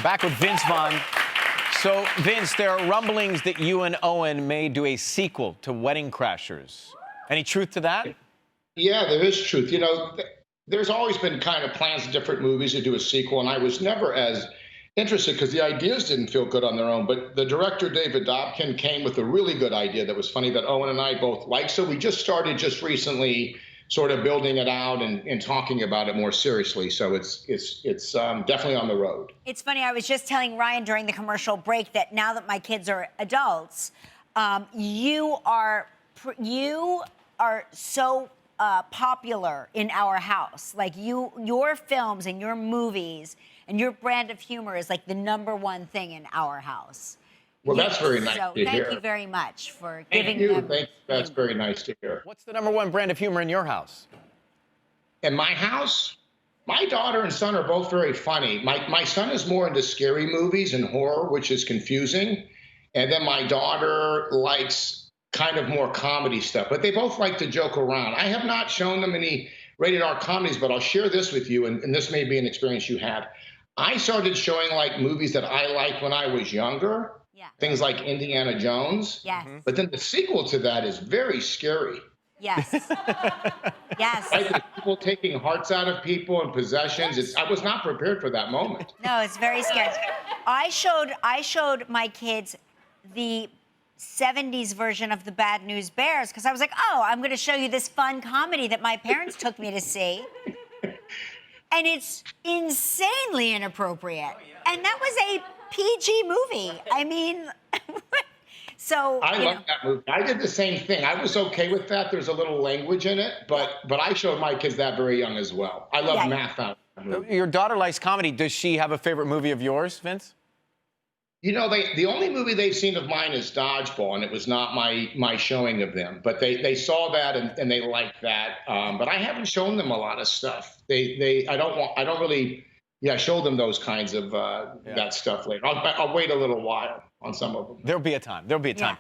Back with Vince Vaughn. So, Vince, there are rumblings that you and Owen may do a sequel to Wedding Crashers. Any truth to that? Yeah, there is truth. There's always been kind of plans in different movies to do a sequel, and I was never as interested because the ideas didn't feel good on their own. But the director, David Dobkin, came with a really good idea that was funny that Owen and I both liked. So we just started just recently sort of building it out and talking about it more seriously. So it's definitely on the road. It's funny, I was just telling Ryan during the commercial break that now that my kids are adults, you are so popular in our house. Like your films and your movies and your brand of humor is like the #1 thing in our house. Well, that's very nice to hear. Thank you very much for giving them. Thank you. That's very nice to hear. What's the #1 brand of humor in your house? In my house, my daughter and son are both very funny. My son is more into scary movies and horror, which is confusing. And then my daughter likes kind of more comedy stuff, but they both like to joke around. I have not shown them any rated R comedies, but I'll share this with you, and this may be an experience you had. I started showing like movies that I liked when I was younger. Yeah. Things like Indiana Jones. Yes. But then the sequel to that is very scary. Yes. Yes. Right? There's people taking hearts out of people and possessions. I was not prepared for that moment. No, it's very scary. I showed my kids the 70s version of the Bad News Bears because I was like, oh, I'm going to show you this fun comedy that my parents took me to see. And it's insanely inappropriate. And that was a PG movie. I mean, so I love that movie. I did the same thing. I was okay with that. There's a little language in it, but I showed my kids that very young as well. I love math out. Your daughter likes comedy. Does she have a favorite movie of yours, Vince? The only movie they've seen of mine is Dodgeball, and it was not my showing of them. But they saw that and they liked that. But I haven't shown them a lot of stuff. I don't really show them those kinds of that stuff later. I'll wait a little while on some of them. There'll be a time.